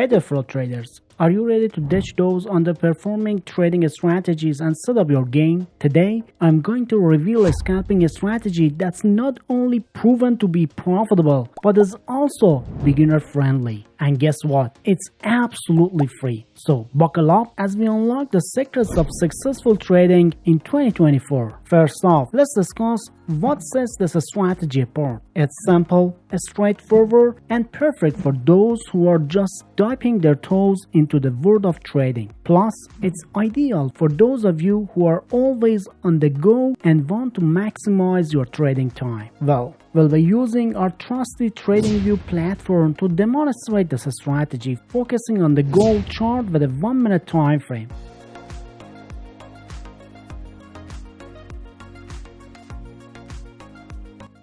Hey there, fellow traders. Are you ready to ditch those underperforming trading strategies and set up your game? Today, I'm going to reveal a scalping strategy that's not only proven to be profitable, but is also beginner friendly. And guess what? It's absolutely free. So buckle up as we unlock the secrets of successful trading in 2024. First off, let's discuss what sets this strategy apart. It's simple, straightforward, and perfect for those who are just dipping their toes into the world of trading. Plus, it's ideal for those of you who are always on the go and want to maximize your trading time. Well, we'll be using our trusty TradingView platform to demonstrate this strategy, focusing on the gold chart with a 1-minute time frame.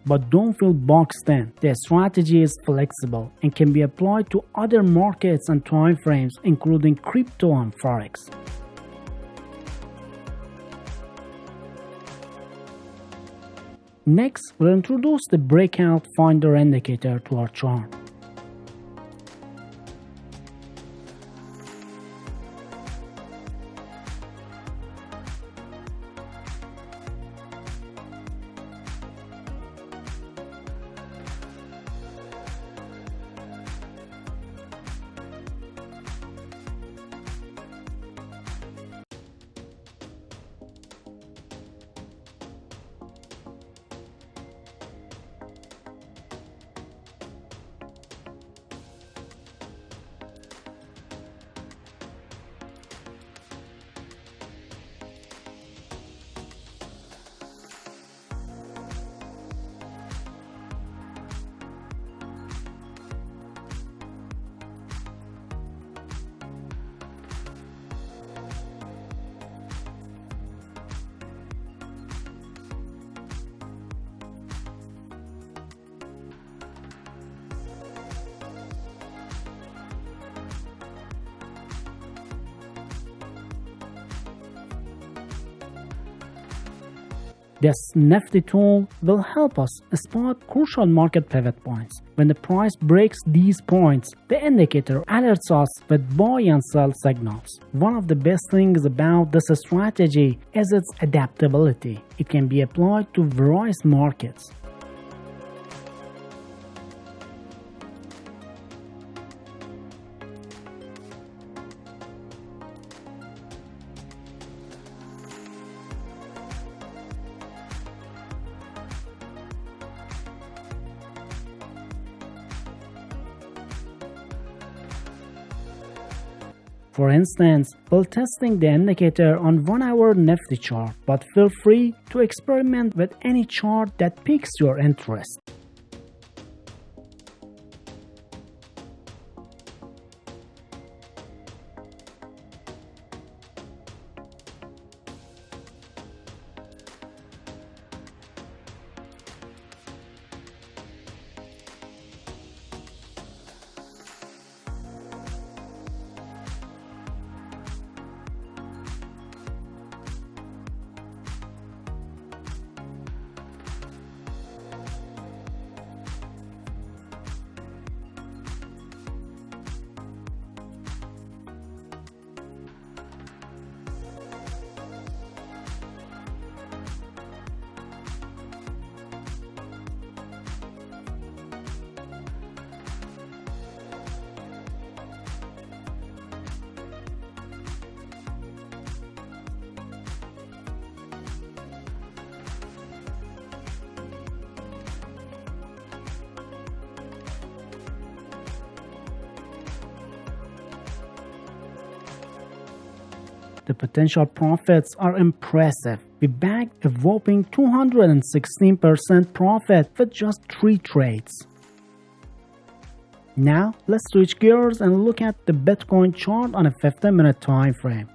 But don't feel boxed in. The strategy is flexible and can be applied to other markets and time frames, including crypto and forex. Next, we'll introduce the breakout finder indicator to our chart. This nifty tool will help us spot crucial market pivot points. When the price breaks these points, the indicator alerts us with buy and sell signals. One of the best things about this strategy is its adaptability. It can be applied to various markets. For instance, while testing the indicator on 1-hour Nifty chart, but feel free to experiment with any chart that piques your interest. The potential profits are impressive. We bagged a whopping 216% profit with just 3 trades. Now, let's switch gears and look at the Bitcoin chart on a 15-minute time frame.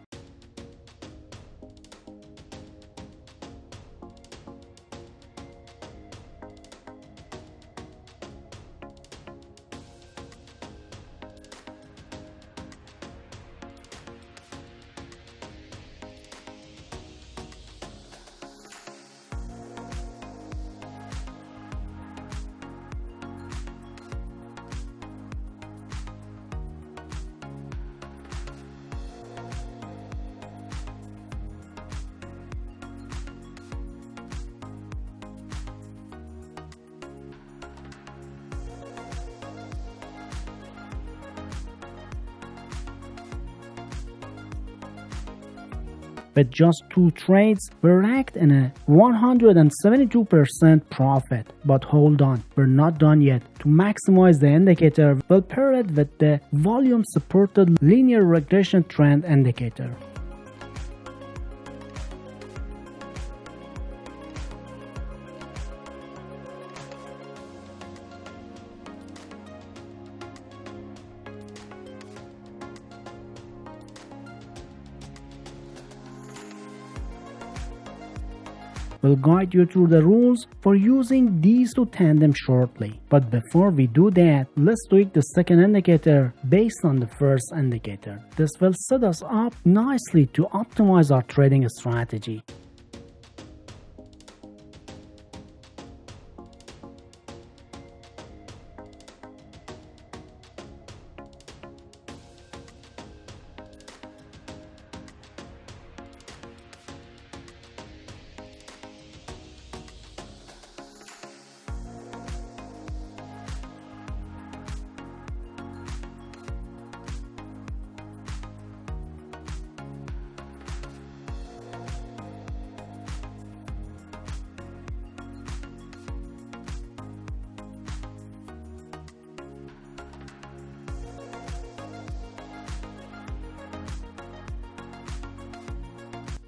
With just 2 trades, we racked in a 172% profit. But hold on, we're not done yet. To maximize the indicator, we'll pair it with the volume-supported linear regression trend indicator. We'll guide you through the rules for using these two tandems shortly. But before we do that, let's tweak the second indicator based on the first indicator. This will set us up nicely to optimize our trading strategy.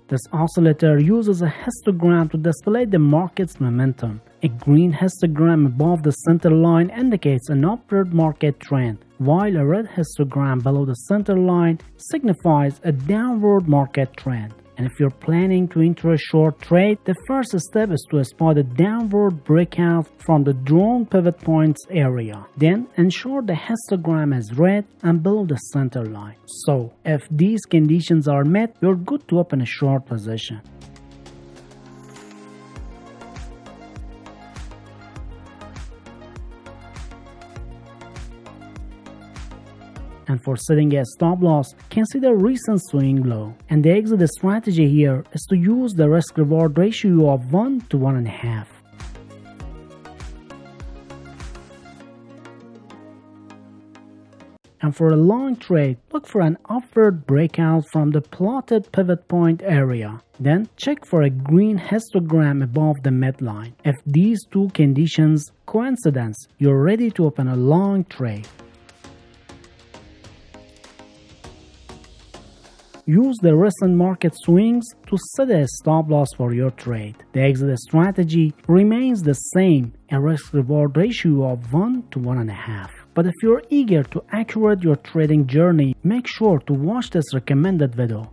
This oscillator uses a histogram to display the market's momentum. A green histogram above the center line indicates an upward market trend, while a red histogram below the center line signifies a downward market trend. And if you're planning to enter a short trade, the first step is to spot a downward breakout from the drawn pivot points area. Then ensure the histogram is red and below the center line. So, if these conditions are met, you're good to open a short position. And for setting a stop loss, consider recent swing low. And the exit strategy here is to use the risk-reward ratio of 1 to 1.5. And for a long trade, look for an upward breakout from the plotted pivot point area. Then check for a green histogram above the midline. If these two conditions coincidence, you're ready to open a long trade. Use the recent market swings to set a stop loss for your trade. The exit strategy remains the same, a risk-reward ratio of 1 to 1.5. But if you're eager to accurate your trading journey, make sure to watch this recommended video.